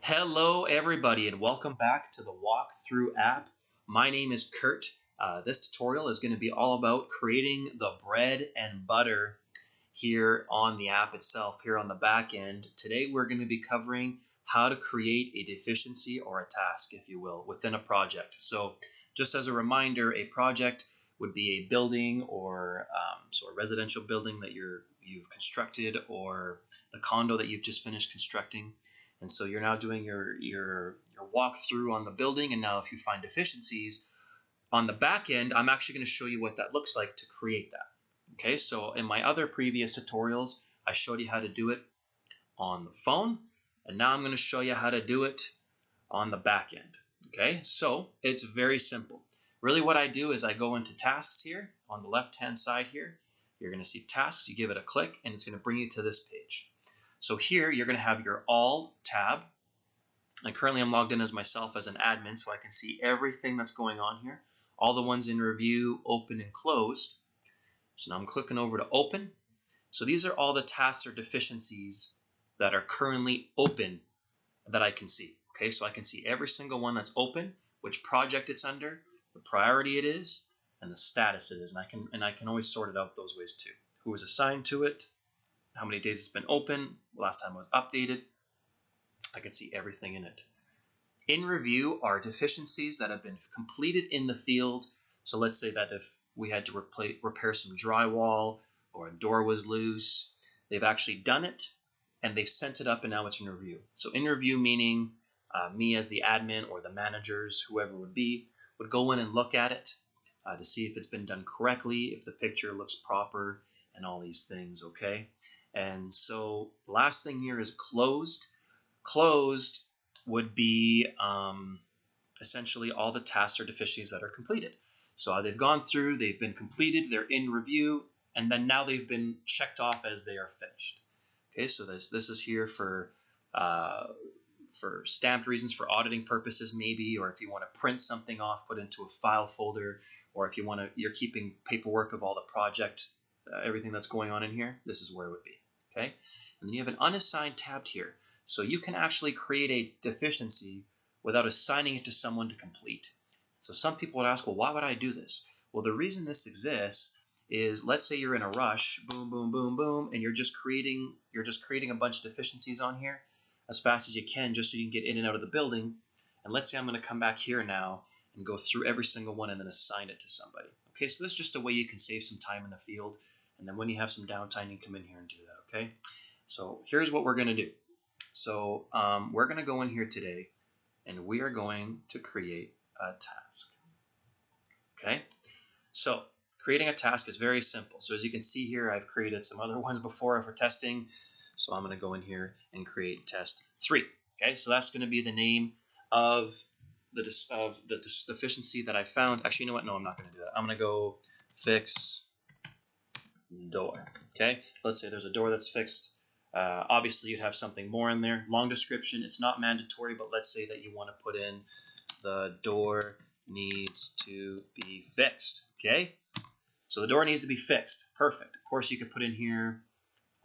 Hello everybody and welcome back to the Walkthrough app. My name is Kurt. This tutorial is going to be all about creating the bread and butter here on the app itself, here on the back end. Today we're going to be covering how to create a deficiency or a task, if you will, within a project. So just as a reminder, a project would be a building or a residential building that you've constructed, or the condo that you've just finished constructing. And so you're now doing your walkthrough on the building, and now if you find deficiencies on the back end, I'm actually going to show you what that looks like to create that. Okay, so in my other previous tutorials, I showed you how to do it on the phone, and now I'm going to show you how to do it on the back end. Okay, so it's very simple. Really what I do is I go into tasks here on the left-hand side here. You're going to see tasks, you give it a click, and it's going to bring you to this page. So here you're going to have your All tab. And currently I'm logged in as myself as an admin, so I can see everything that's going on here. All the ones in review, open, and closed. So now I'm clicking over to open. So these are all the tasks or deficiencies that are currently open that I can see. Okay, so I can see every single one that's open, which project it's under, the priority it is, and the status it is. And I can always sort it out those ways too. Who was assigned to it, how many days it's been open, last time it was updated. I can see everything in it. In review are deficiencies that have been completed in the field. So let's say that if we had to repair some drywall or a door was loose, they've actually done it and they've sent it up and now it's in review. So in review meaning me as the admin or the managers, whoever would be, would go in and look at it to see if it's been done correctly, if the picture looks proper, and all these things, okay? And so last thing here is closed. Closed would be essentially all the tasks or deficiencies that are completed. So they've gone through, they've been completed, they're in review, and then now they've been checked off as they are finished. Okay, so this is here for stamped reasons, for auditing purposes maybe, or if you want to print something off, put into a file folder, or if you're keeping paperwork of all the projects, everything that's going on in here, this is where it would be. Okay, and then you have an unassigned tab here. So you can actually create a deficiency without assigning it to someone to complete. So some people would ask, well, why would I do this? Well, the reason this exists is, let's say you're in a rush, boom, boom, boom, boom, and you're just creating a bunch of deficiencies on here as fast as you can, just so you can get in and out of the building. And let's say I'm going to come back here now and go through every single one and then assign it to somebody. Okay, so this is just a way you can save some time in the field. And then when you have some downtime, you can come in here and do that, okay? So here's what we're going to do. So we're going to go in here today, and we are going to create a task, okay? So creating a task is very simple. So as you can see here, I've created some other ones before for testing. So I'm going to go in here and create test 3, okay? So that's going to be the name of the deficiency that I found. Actually, you know what? No, I'm not going to do that. I'm going to go fix door. Okay, so let's say there's a door that's fixed. Obviously you'd have something more in there. Long description, it's not mandatory, but let's say that you want to put in the door needs to be fixed. Okay, so the door needs to be fixed. Perfect. Of course you could put in here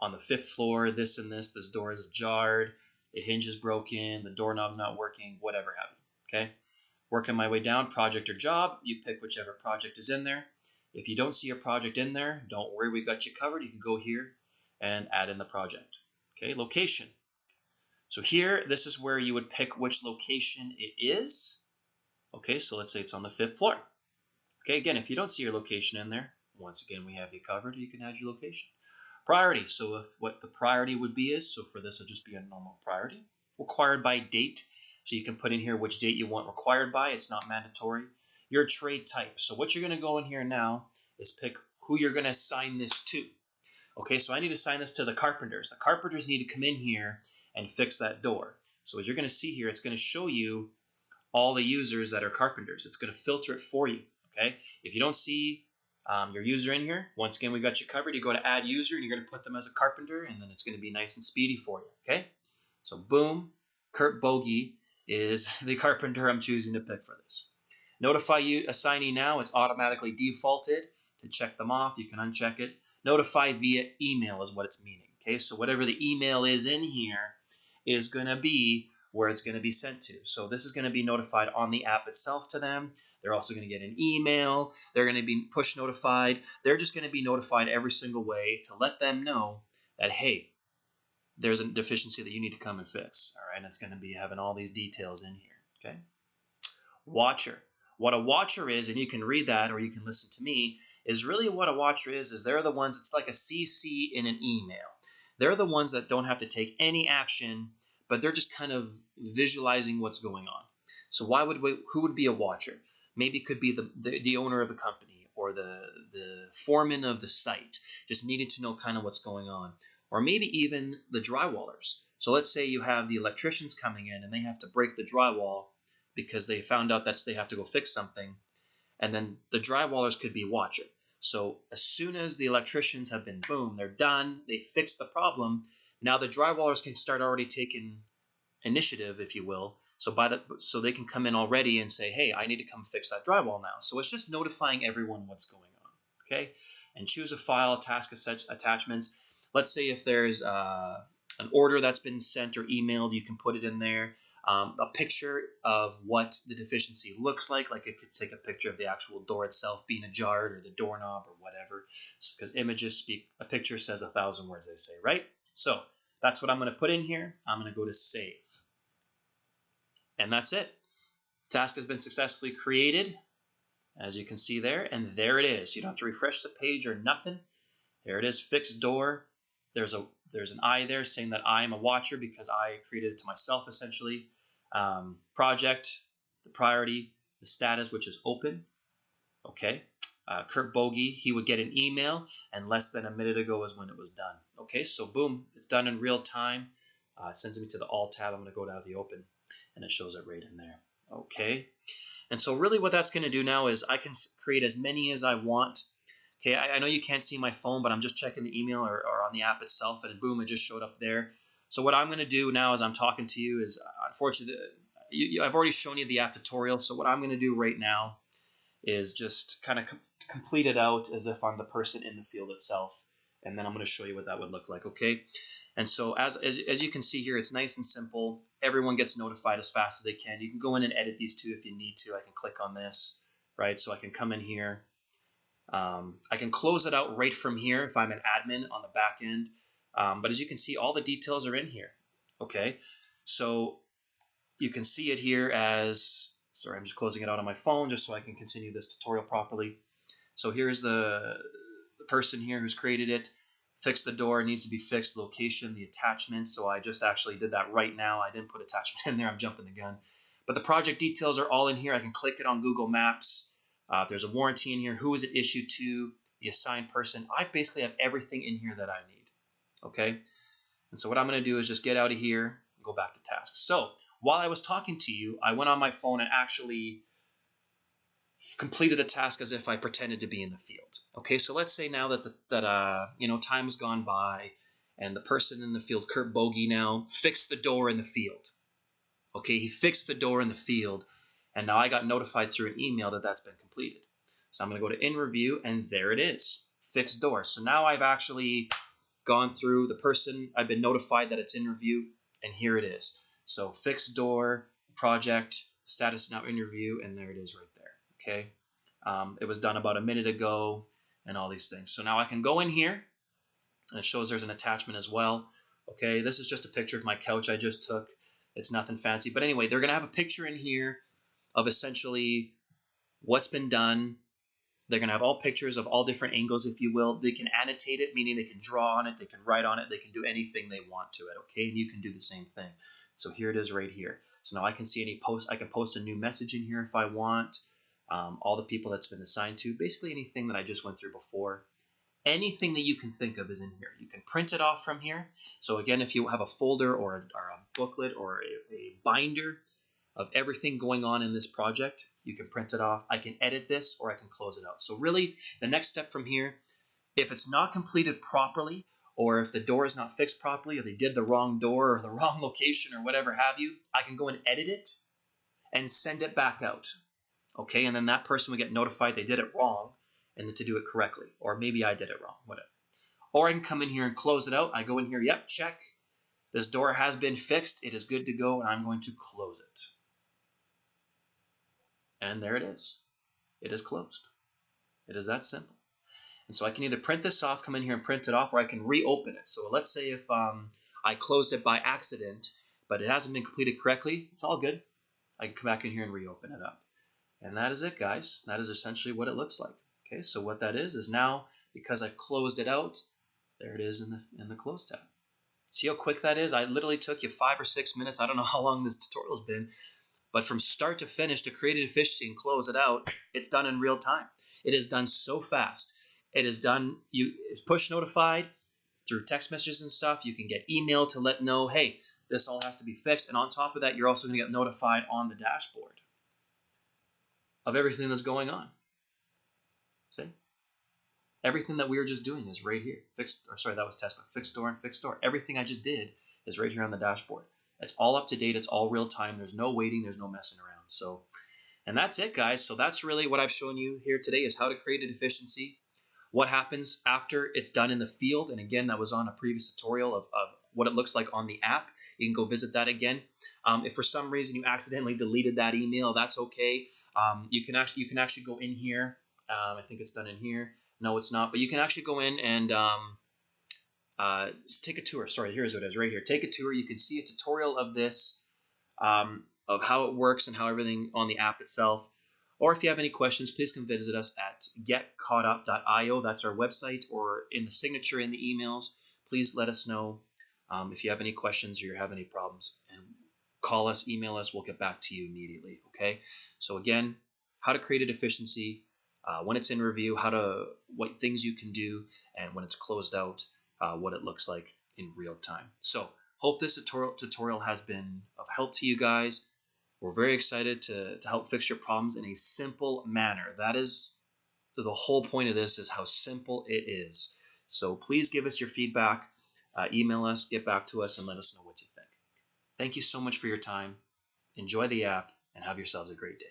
on the 5th floor, this and this door is ajarred, the hinge is broken, the doorknob's not working, whatever have you. Okay, working my way down, project or job, you pick whichever project is in there. If you don't see a project in there, don't worry, we got you covered. You can go here and add in the project. Okay, location. So here, this is where you would pick which location it is. Okay, so let's say it's on the 5th floor. Okay, again, if you don't see your location in there, once again, we have you covered. You can add your location. Priority. So if what the priority would be is, so for this, it'll just be a normal priority. Required by date. So you can put in here which date you want required by. It's not mandatory. Your trade type. So what you're going to go in here now is pick who you're going to assign this to. Okay, so I need to assign this to the carpenters. The carpenters need to come in here and fix that door. So as you're going to see here, it's going to show you all the users that are carpenters. It's going to filter it for you. Okay, if you don't see your user in here, once again, we got you covered. You go to add user and you're going to put them as a carpenter, and then it's going to be nice and speedy for you. Okay, so boom, Kurt Bogey is the carpenter I'm choosing to pick for this. Notify you assignee now. It's automatically defaulted. To check them off, you can uncheck it. Notify via email is what it's meaning. Okay, so whatever the email is in here is going to be where it's going to be sent to. So this is going to be notified on the app itself to them. They're also going to get an email. They're going to be push notified. They're just going to be notified every single way to let them know that, hey, there's a deficiency that you need to come and fix. All right, and it's going to be having all these details in here. Okay. Watcher. What a watcher is, and you can read that or you can listen to me, is really what a watcher is they're the ones, it's like a CC in an email. They're the ones that don't have to take any action, but they're just kind of visualizing what's going on. So who would be a watcher? Maybe it could be the owner of the company or the foreman of the site, just needing to know kind of what's going on. Or maybe even the drywallers. So let's say you have the electricians coming in and they have to break the drywall because they found out that they have to go fix something. And then the drywallers could be a watcher. So as soon as the electricians have been, boom, they're done, they fixed the problem, now the drywallers can start already taking initiative, if you will. So they can come in already and say, hey, I need to come fix that drywall now. So it's just notifying everyone what's going on. Okay? And choose a file, task attachments. Let's say if there's an order that's been sent or emailed, you can put it in there. A picture of what the deficiency looks like it could take a picture of the actual door itself being ajar or the doorknob or whatever, because images speak, a picture says 1,000 words, they say, right? So that's what I'm going to put in here. I'm going to go to save. And that's it. The task has been successfully created, as you can see there, and there it is. You don't have to refresh the page or nothing. There it is, fixed door. There's an I there saying that I am a watcher because I created it to myself, essentially. Project, the priority, the status, which is open. Okay. Kurt Bogey, he would get an email, and less than a minute ago is when it was done. Okay, so boom, it's done in real time. It sends me to the All tab. I'm going to go down to the Open, and it shows it right in there. Okay. And so really what that's going to do now is I can create as many as I want. Okay, I know you can't see my phone, but I'm just checking the email or on the app itself, and boom, it just showed up there. So what I'm going to do now as I'm talking to you is, unfortunately, I've already shown you the app tutorial, so what I'm going to do right now is just kind of complete it out as if I'm the person in the field itself, and then I'm going to show you what that would look like, okay? And so as you can see here, it's nice and simple. Everyone gets notified as fast as they can. You can go in and edit these too if you need to. I can click on this, right? So I can come in here. I can close it out right from here if I'm an admin on the back end. But as you can see, all the details are in here. Okay, so you can see it here as, sorry, I'm just closing it out on my phone just so I can continue this tutorial properly. So here's the person here who's created it. Fix the door, needs to be fixed, location, the attachment. So I just actually did that right now. I didn't put attachment in there, I'm jumping the gun. But the project details are all in here. I can click it on Google Maps. There's a warranty in here. Who is it issued to? The assigned person. I basically have everything in here that I need. Okay? And so what I'm going to do is just get out of here and go back to tasks. So while I was talking to you, I went on my phone and actually completed the task as if I pretended to be in the field. Okay, so let's say now that time's gone by and the person in the field, Kurt Bogey, now fixed the door in the field. Okay, he fixed the door in the field, and now I got notified through an email that that's been completed. So I'm going to go to In Review, and there it is, fixed door. So now I've actually gone through the person, I've been notified that it's in review, and here it is. So fixed door, project, status now in review, and there it is right there. Okay, it was done about a minute ago, and all these things. So now I can go in here, and it shows there's an attachment as well. Okay, this is just a picture of my couch I just took. It's nothing fancy, but anyway, they're going to have a picture in here of essentially what's been done. They're going to have all pictures of all different angles, if you will. They can annotate it, meaning they can draw on it, they can write on it, they can do anything they want to it, okay? And you can do the same thing. So here it is right here. So now I can see any post. I can post a new message in here if I want. All the people that's been assigned to, basically anything that I just went through before. Anything that you can think of is in here. You can print it off from here. So again, if you have a folder or a booklet or a binder of everything going on in this project, you can print it off. I can edit this or I can close it out. So really, the next step from here, if it's not completed properly, or if the door is not fixed properly, or they did the wrong door or the wrong location or whatever have you, I can go and edit it and send it back out. Okay, and then that person would get notified they did it wrong and then to do it correctly. Or maybe I did it wrong, whatever. Or I can come in here and close it out. I go in here, yep, check. This door has been fixed. It is good to go, and I'm going to close it. And there it is. It is closed. It is that simple. And so I can either print this off, come in here and print it off, or I can reopen it. So let's say if I closed it by accident, but it hasn't been completed correctly, it's all good. I can come back in here and reopen it up. And that is it, guys. That is essentially what it looks like. Okay, so what that is now, because I've closed it out, there it is in the close tab. See how quick that is? I literally took you 5 or 6 minutes. I don't know how long this tutorial's been, but from start to finish to create a deficiency and close it out, it's done in real time. It is done so fast. It is done, it's push notified through text messages and stuff. You can get email to let know, hey, this all has to be fixed. And on top of that, you're also going to get notified on the dashboard of everything that's going on. See? Everything that we were just doing is right here. That was test, but fixed door and fixed door. Everything I just did is right here on the dashboard. It's all up to date. It's all real time. There's no waiting. There's no messing around. So, and that's it, guys. So that's really what I've shown you here today is how to create a deficiency. What happens after it's done in the field. And again, that was on a previous tutorial of what it looks like on the app. You can go visit that again. If for some reason you accidentally deleted that email, that's okay. You can actually go in here. I think it's done in here. No, it's not. But you can actually go in and take a tour. Sorry, here's what it is right here. Take a tour. You can see a tutorial of this, of how it works and how everything on the app itself. Or if you have any questions, please come visit us at getcaughtup.io. That's our website, or in the signature in the emails. Please let us know if you have any questions or you have any problems. And call us, email us. We'll get back to you immediately. Okay. So again, how to create a deficiency. When it's in review, what things you can do, and when it's closed out, what it looks like in real time. So hope this tutorial has been of help to you guys. We're very excited to help fix your problems in a simple manner. That is the whole point of this, is how simple it is. So please give us your feedback, email us, get back to us, and let us know what you think. Thank you so much for your time. Enjoy the app, and have yourselves a great day.